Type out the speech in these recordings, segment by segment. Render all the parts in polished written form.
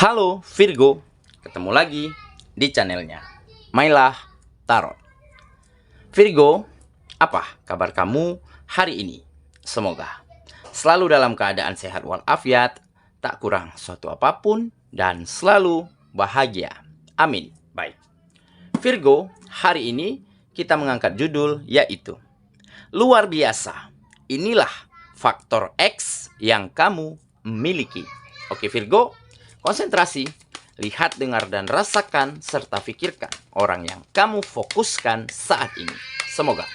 Halo Virgo, ketemu lagi di channelnya Mainlah Tarot. Virgo, apa kabar kamu hari ini? Semoga selalu dalam keadaan sehat walafiat, tak kurang suatu apapun, dan selalu bahagia. Amin. Baik, Virgo, hari ini kita mengangkat judul yaitu luar biasa. Inilah faktor X yang kamu miliki. Oke Virgo, konsentrasi, lihat, dengar, dan rasakan, serta pikirkan orang yang kamu fokuskan saat ini. Semoga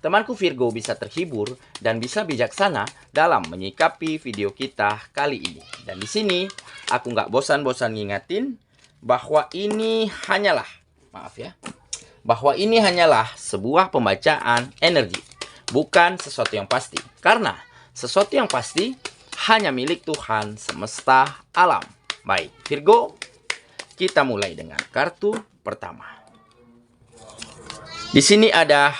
temanku Virgo bisa terhibur dan bisa bijaksana dalam menyikapi video kita kali ini. Dan di sini aku nggak bosan-bosan ngingetin bahwa ini hanyalah, bahwa ini hanyalah sebuah pembacaan energi, bukan sesuatu yang pasti. Karena sesuatu yang pasti hanya milik Tuhan semesta alam. Baik, Virgo, kita mulai dengan kartu pertama. Di sini ada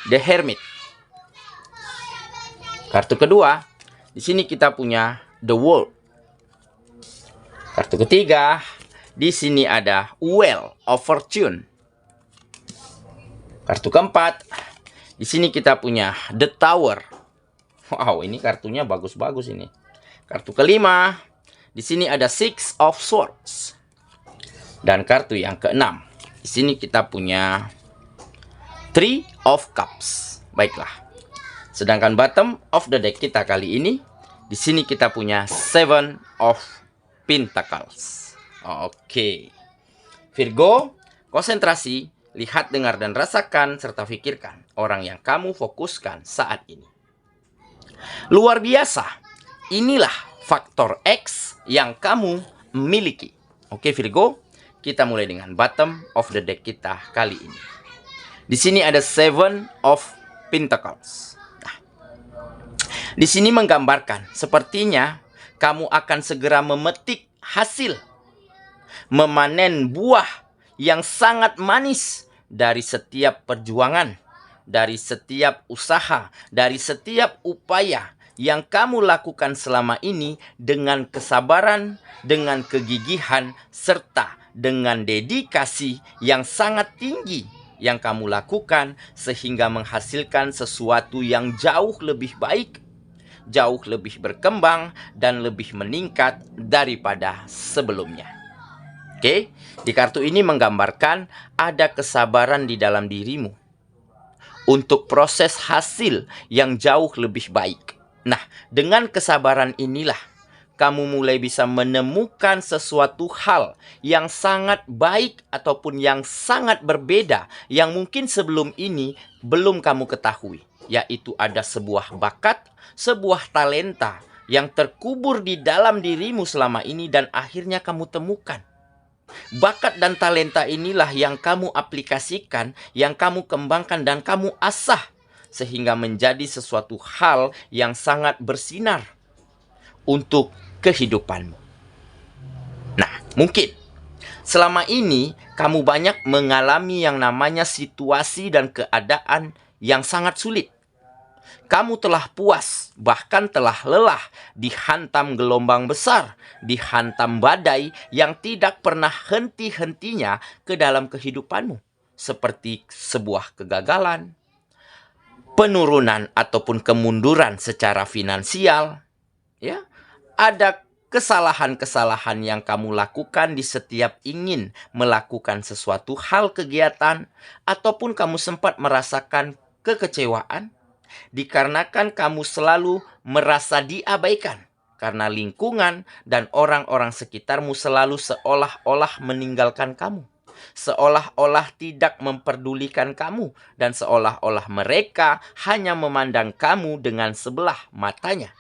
The Hermit. Kartu kedua, di sini kita punya The Wolf. Kartu ketiga, di sini ada Wheel of Fortune. Kartu keempat, di sini kita punya The Tower. Wow, ini kartunya bagus-bagus ini. Kartu kelima, di sini ada Six of Swords. Dan kartu yang keenam, di sini kita punya Three of Cups. Baiklah. Sedangkan bottom of the deck kita kali ini, di sini kita punya Seven of Pentacles. Oke. Virgo, konsentrasi, lihat, dengar, dan rasakan, serta pikirkan orang yang kamu fokuskan saat ini. Luar biasa. Inilah faktor X yang kamu miliki. Oke Virgo, kita mulai dengan bottom of the deck kita kali ini. Di sini ada Seven of Pentacles. Nah, di sini menggambarkan sepertinya kamu akan segera memetik hasil, memanen buah yang sangat manis dari setiap perjuangan, dari setiap usaha, dari setiap upaya yang kamu lakukan selama ini dengan kesabaran, dengan kegigihan, serta dengan dedikasi yang sangat tinggi yang kamu lakukan sehingga menghasilkan sesuatu yang jauh lebih baik, jauh lebih berkembang, dan lebih meningkat daripada sebelumnya. Oke, di kartu ini menggambarkan ada kesabaran di dalam dirimu untuk proses hasil yang jauh lebih baik. Nah, dengan kesabaran inilah kamu mulai bisa menemukan sesuatu hal yang sangat baik ataupun yang sangat berbeda yang mungkin sebelum ini belum kamu ketahui. Yaitu ada sebuah bakat, sebuah talenta yang terkubur di dalam dirimu selama ini dan akhirnya kamu temukan. Bakat dan talenta inilah yang kamu aplikasikan, yang kamu kembangkan dan kamu asah sehingga menjadi sesuatu hal yang sangat bersinar untuk kehidupanmu. Nah, mungkin selama ini kamu banyak mengalami yang namanya situasi dan keadaan yang sangat sulit. Kamu telah puas, bahkan telah lelah, dihantam gelombang besar, dihantam badai yang tidak pernah henti-hentinya ke dalam kehidupanmu. Seperti sebuah kegagalan, penurunan ataupun kemunduran secara finansial, ya. Ada kesalahan-kesalahan yang kamu lakukan di setiap ingin melakukan sesuatu hal kegiatan, ataupun kamu sempat merasakan kekecewaan dikarenakan kamu selalu merasa diabaikan karena lingkungan dan orang-orang sekitarmu selalu seolah-olah meninggalkan kamu, seolah-olah tidak memperdulikan kamu, dan seolah-olah mereka hanya memandang kamu dengan sebelah matanya.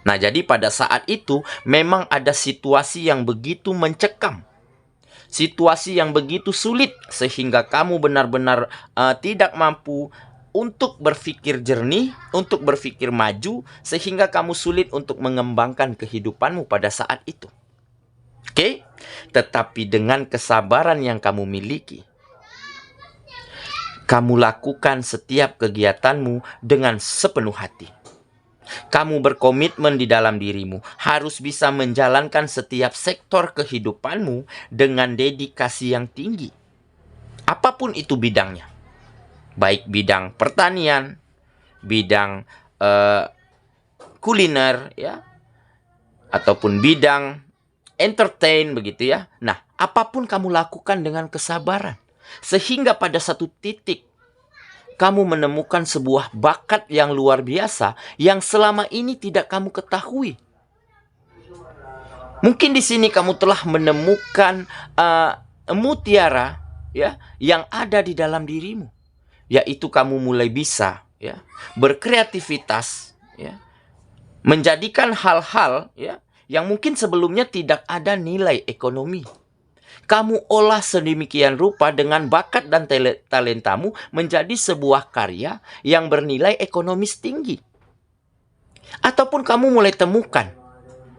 Nah, jadi pada saat itu memang ada situasi yang begitu mencekam, situasi yang begitu sulit sehingga kamu benar-benar tidak mampu untuk berpikir jernih, untuk berpikir maju, sehingga kamu sulit untuk mengembangkan kehidupanmu pada saat itu. Oke? Tetapi dengan kesabaran yang kamu miliki, kamu lakukan setiap kegiatanmu dengan sepenuh hati. Kamu berkomitmen di dalam dirimu, harus bisa menjalankan setiap sektor kehidupanmu dengan dedikasi yang tinggi. Apapun itu bidangnya. Baik bidang pertanian, bidang kuliner, ya, ataupun bidang entertain, begitu ya. Nah, apapun kamu lakukan dengan kesabaran. Sehingga pada satu titik, kamu menemukan sebuah bakat yang luar biasa yang selama ini tidak kamu ketahui. Mungkin di sini kamu telah menemukan mutiara, ya, yang ada di dalam dirimu, yaitu kamu mulai bisa, ya, berkreativitas, ya, menjadikan hal-hal, ya, yang mungkin sebelumnya tidak ada nilai ekonomi. Kamu olah sedemikian rupa dengan bakat dan talentamu menjadi sebuah karya yang bernilai ekonomis tinggi. Ataupun kamu mulai temukan,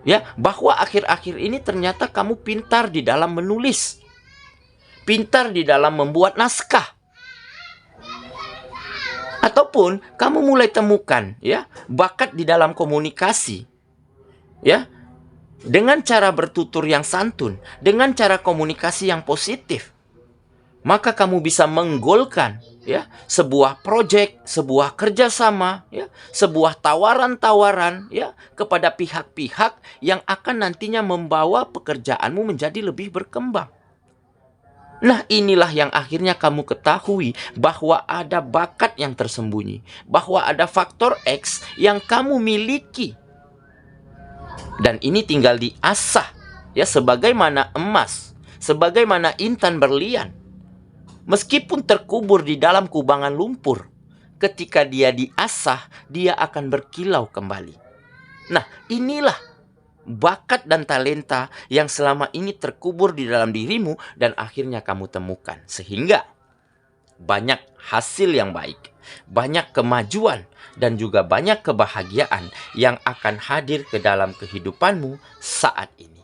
ya, bahwa akhir-akhir ini ternyata kamu pintar di dalam menulis, pintar di dalam membuat naskah. Ataupun kamu mulai temukan, ya, bakat di dalam komunikasi, ya, dengan cara bertutur yang santun, dengan cara komunikasi yang positif, maka kamu bisa menggolkan, ya, sebuah proyek, sebuah kerjasama, ya, sebuah tawaran-tawaran, ya, kepada pihak-pihak yang akan nantinya membawa pekerjaanmu menjadi lebih berkembang. Nah, inilah yang akhirnya kamu ketahui bahwa ada bakat yang tersembunyi, bahwa ada faktor X yang kamu miliki. Dan ini tinggal diasah, ya, sebagaimana emas, sebagaimana intan berlian. Meskipun terkubur di dalam kubangan lumpur, ketika dia diasah, dia akan berkilau kembali. Nah, inilah bakat dan talenta yang selama ini terkubur di dalam dirimu dan akhirnya kamu temukan. Sehingga banyak hasil yang baik, banyak kemajuan, dan juga banyak kebahagiaan yang akan hadir ke dalam kehidupanmu saat ini.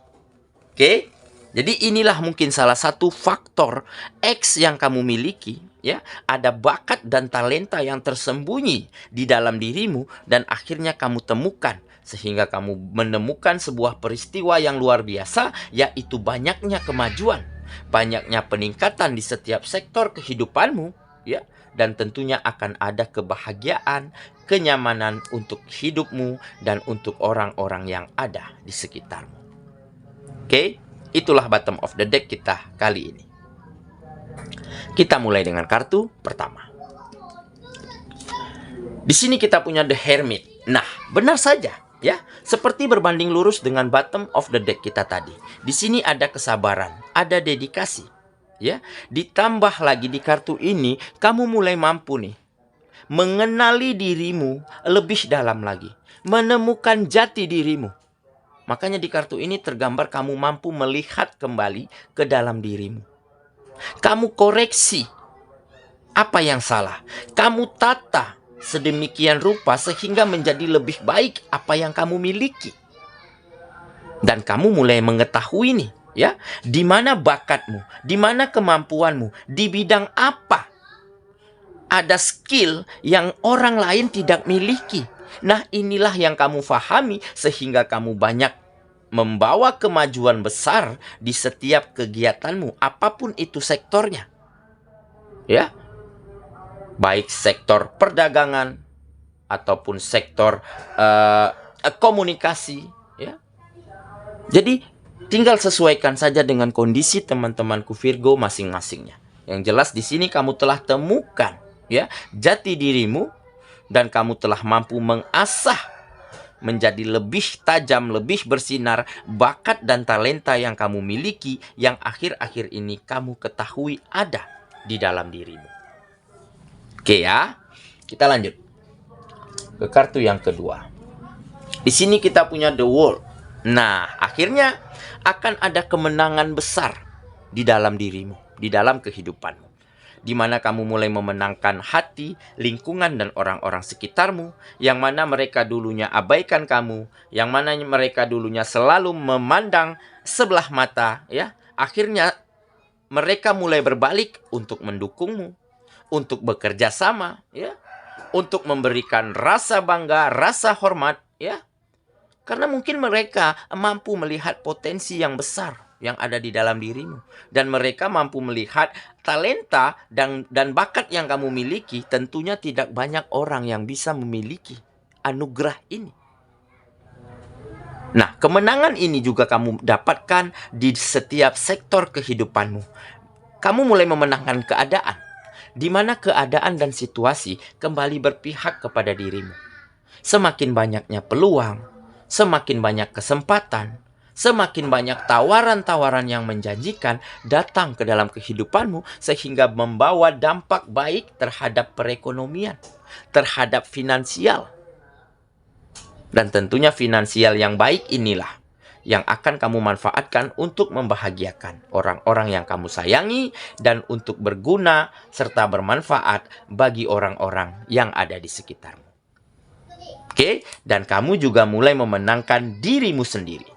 Oke? Jadi inilah mungkin salah satu faktor X yang kamu miliki, ya. Ada bakat dan talenta yang tersembunyi di dalam dirimu dan akhirnya kamu temukan sehingga kamu menemukan sebuah peristiwa yang luar biasa, yaitu banyaknya kemajuan, banyaknya peningkatan di setiap sektor kehidupanmu, ya. Dan tentunya akan ada kebahagiaan, kenyamanan untuk hidupmu dan untuk orang-orang yang ada di sekitarmu. Oke, itulah bottom of the deck kita kali ini. Kita mulai dengan kartu pertama. Di sini kita punya The Hermit. Nah, benar saja, ya, seperti berbanding lurus dengan bottom of the deck kita tadi. Di sini ada kesabaran, ada dedikasi, ya. Ditambah lagi di kartu ini, kamu mulai mampu nih mengenali dirimu lebih dalam lagi, menemukan jati dirimu. Makanya di kartu ini tergambar kamu mampu melihat kembali ke dalam dirimu. Kamu koreksi apa yang salah, kamu tata sedemikian rupa sehingga menjadi lebih baik apa yang kamu miliki. Dan kamu mulai mengetahui nih, ya, di mana bakatmu, di mana kemampuanmu, di bidang apa. Ada skill yang orang lain tidak miliki. Nah, inilah yang kamu fahami sehingga kamu banyak membawa kemajuan besar di setiap kegiatanmu, apapun itu sektornya. Ya. Baik sektor perdagangan ataupun sektor komunikasi, ya. Jadi tinggal sesuaikan saja dengan kondisi teman-temanku Virgo masing-masingnya. Yang jelas di sini kamu telah temukan, ya, jati dirimu dan kamu telah mampu mengasah menjadi lebih tajam, lebih bersinar bakat dan talenta yang kamu miliki yang akhir-akhir ini kamu ketahui ada di dalam dirimu. Oke, ya. Kita lanjut ke kartu yang kedua. Di sini kita punya The World. Nah, akhirnya akan ada kemenangan besar di dalam dirimu, di dalam kehidupanmu, di mana kamu mulai memenangkan hati, lingkungan, dan orang-orang sekitarmu, yang mana mereka dulunya abaikan kamu, yang mana mereka dulunya selalu memandang sebelah mata, ya. Akhirnya mereka mulai berbalik untuk mendukungmu, untuk bekerja sama, ya, untuk memberikan rasa bangga, rasa hormat, ya. Karena mungkin mereka mampu melihat potensi yang besar yang ada di dalam dirimu. Dan mereka mampu melihat talenta dan bakat yang kamu miliki. Tentunya tidak banyak orang yang bisa memiliki anugerah ini. Nah, kemenangan ini juga kamu dapatkan di setiap sektor kehidupanmu. Kamu mulai memenangkan keadaan, di mana keadaan dan situasi kembali berpihak kepada dirimu. Semakin banyaknya peluang, semakin banyak kesempatan, semakin banyak tawaran-tawaran yang menjanjikan datang ke dalam kehidupanmu sehingga membawa dampak baik terhadap perekonomian, terhadap finansial. Dan tentunya finansial yang baik inilah yang akan kamu manfaatkan untuk membahagiakan orang-orang yang kamu sayangi dan untuk berguna serta bermanfaat bagi orang-orang yang ada di sekitarmu. Oke, dan kamu juga mulai memenangkan dirimu sendiri.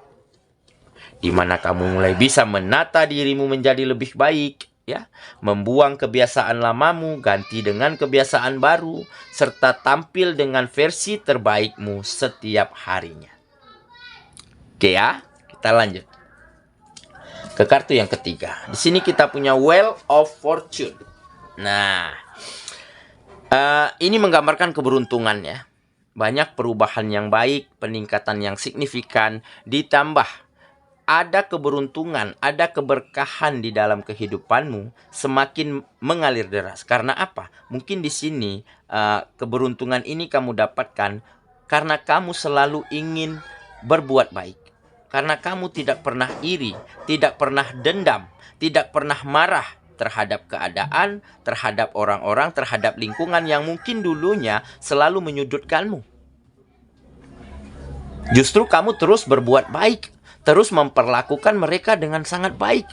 Di mana kamu mulai bisa menata dirimu menjadi lebih baik, ya, membuang kebiasaan lamamu, ganti dengan kebiasaan baru, serta tampil dengan versi terbaikmu setiap harinya. Oke ya, kita lanjut ke kartu yang ketiga. Di sini kita punya Wheel of Fortune. Nah, ini menggambarkan keberuntungan ya. Banyak perubahan yang baik, peningkatan yang signifikan, ditambah ada keberuntungan, ada keberkahan di dalam kehidupanmu semakin mengalir deras. Karena apa? Mungkin di sini keberuntungan ini kamu dapatkan karena kamu selalu ingin berbuat baik. Karena kamu tidak pernah iri, tidak pernah dendam, tidak pernah marah terhadap keadaan, terhadap orang-orang, terhadap lingkungan yang mungkin dulunya selalu menyudutkanmu. Justru kamu terus berbuat baik, terus memperlakukan mereka dengan sangat baik.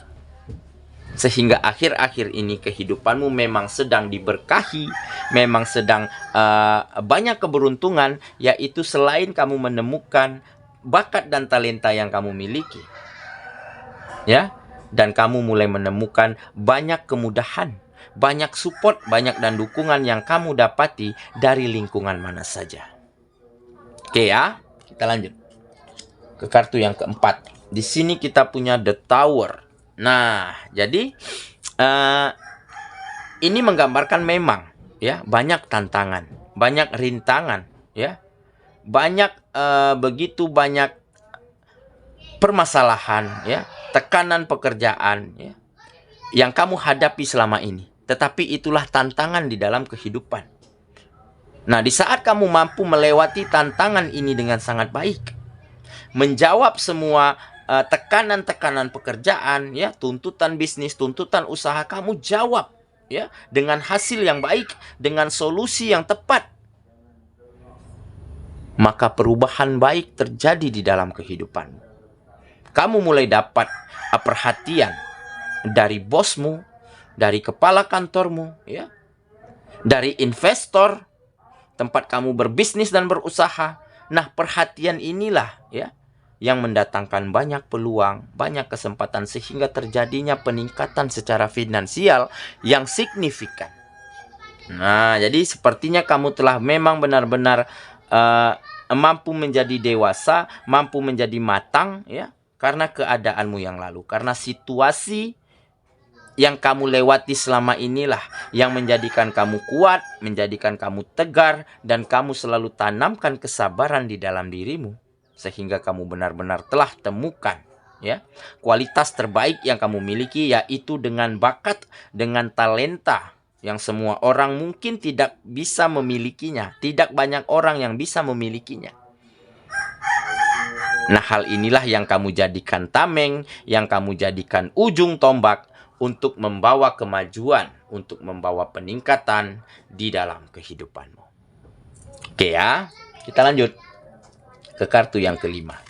Sehingga akhir-akhir ini kehidupanmu memang sedang diberkahi, memang sedang banyak keberuntungan, yaitu selain kamu menemukan bakat dan talenta yang kamu miliki, ya, dan kamu mulai menemukan banyak kemudahan, banyak support, banyak dan dukungan yang kamu dapati dari lingkungan mana saja. Oke ya, kita lanjut ke kartu yang keempat. Di sini kita punya The Tower. Nah, jadi ini menggambarkan memang ya banyak tantangan, banyak rintangan, ya. Begitu banyak permasalahan, ya, tekanan pekerjaan, ya, yang kamu hadapi selama ini. Tetapi itulah tantangan di dalam kehidupan. Nah, di saat kamu mampu melewati tantangan ini dengan sangat baik, menjawab semua tekanan-tekanan pekerjaan, ya, tuntutan bisnis, tuntutan usaha, kamu jawab, ya, dengan hasil yang baik, dengan solusi yang tepat. Maka perubahan baik terjadi di dalam kehidupanmu. Kamu mulai dapat perhatian dari bosmu, dari kepala kantormu, ya, dari investor, tempat kamu berbisnis dan berusaha. Nah, perhatian inilah ya yang mendatangkan banyak peluang, banyak kesempatan sehingga terjadinya peningkatan secara finansial yang signifikan. Nah, jadi sepertinya kamu telah memang benar-benar mampu menjadi dewasa, mampu menjadi matang, ya, karena keadaanmu yang lalu, karena situasi yang kamu lewati selama inilah yang menjadikan kamu kuat, menjadikan kamu tegar, dan kamu selalu tanamkan kesabaran di dalam dirimu, sehingga kamu benar-benar telah temukan, ya, kualitas terbaik yang kamu miliki, yaitu dengan bakat, dengan talenta yang semua orang mungkin tidak bisa memilikinya. Tidak banyak orang yang bisa memilikinya. Nah, hal inilah yang kamu jadikan tameng, yang kamu jadikan ujung tombak untuk membawa kemajuan, untuk membawa peningkatan di dalam kehidupanmu. Oke ya, kita lanjut ke kartu yang kelima.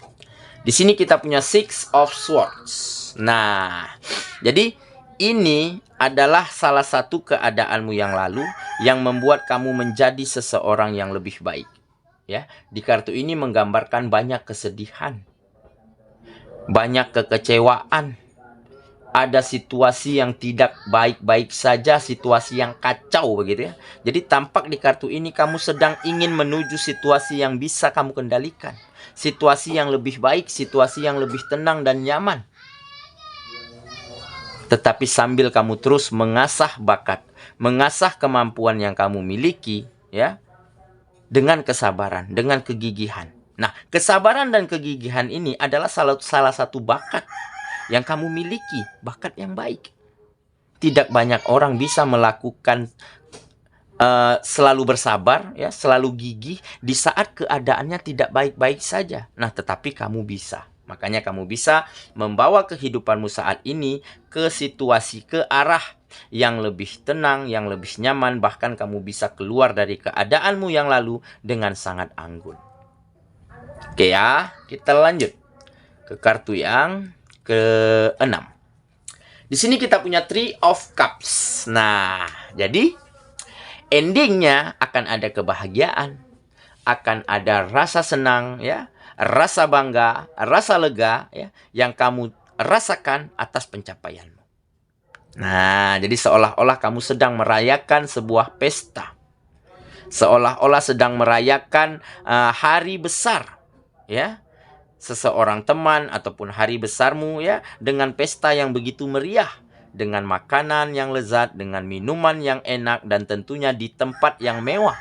Di sini kita punya Six of Swords. Nah, jadi ini adalah salah satu keadaanmu yang lalu yang membuat kamu menjadi seseorang yang lebih baik. Ya, di kartu ini menggambarkan banyak kesedihan, banyak kekecewaan, ada situasi yang tidak baik-baik saja, situasi yang kacau begitu ya. Jadi tampak di kartu ini kamu sedang ingin menuju situasi yang bisa kamu kendalikan. Situasi yang lebih baik, situasi yang lebih tenang dan nyaman. Tetapi sambil kamu terus mengasah bakat, mengasah kemampuan yang kamu miliki ya, dengan kesabaran, dengan kegigihan. Nah, kesabaran dan kegigihan ini adalah salah satu bakat yang kamu miliki, bakat yang baik. Tidak banyak orang bisa melakukan selalu bersabar, ya, selalu gigih di saat keadaannya tidak baik-baik saja. Nah, tetapi kamu bisa. Makanya kamu bisa membawa kehidupanmu saat ini ke situasi, ke arah yang lebih tenang, yang lebih nyaman. Bahkan kamu bisa keluar dari keadaanmu yang lalu dengan sangat anggun. Oke ya, kita lanjut ke kartu yang ke-6. Di sini kita punya Three of Cups. Nah, jadi endingnya akan ada kebahagiaan, akan ada rasa senang ya, rasa bangga, rasa lega ya, yang kamu rasakan atas pencapaianmu. Nah, jadi seolah-olah kamu sedang merayakan sebuah pesta. Seolah-olah sedang merayakan hari besar ya. Seseorang teman ataupun hari besarmu ya, dengan pesta yang begitu meriah, dengan makanan yang lezat, dengan minuman yang enak, dan tentunya di tempat yang mewah.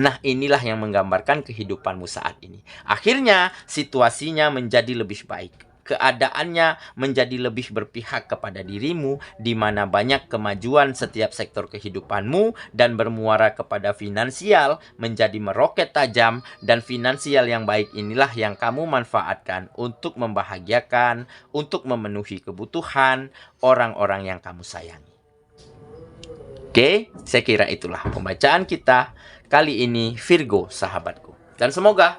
Nah, inilah yang menggambarkan kehidupanmu saat ini. Akhirnya situasinya menjadi lebih baik, keadaannya menjadi lebih berpihak kepada dirimu, di mana banyak kemajuan setiap sektor kehidupanmu dan bermuara kepada finansial menjadi meroket tajam, dan finansial yang baik inilah yang kamu manfaatkan untuk membahagiakan, untuk memenuhi kebutuhan orang-orang yang kamu sayangi. Oke, saya kira itulah pembacaan kita kali ini, Virgo sahabatku. Dan semoga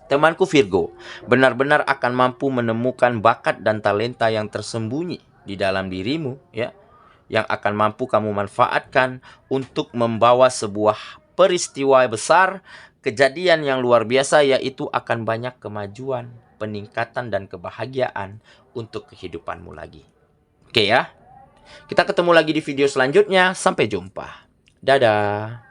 temanku Virgo benar-benar akan mampu menemukan bakat dan talenta yang tersembunyi di dalam dirimu ya, yang akan mampu kamu manfaatkan untuk membawa sebuah peristiwa besar, kejadian yang luar biasa, yaitu akan banyak kemajuan, peningkatan dan kebahagiaan untuk kehidupanmu lagi. Oke ya. Kita ketemu lagi di video selanjutnya. Sampai jumpa. Dadah.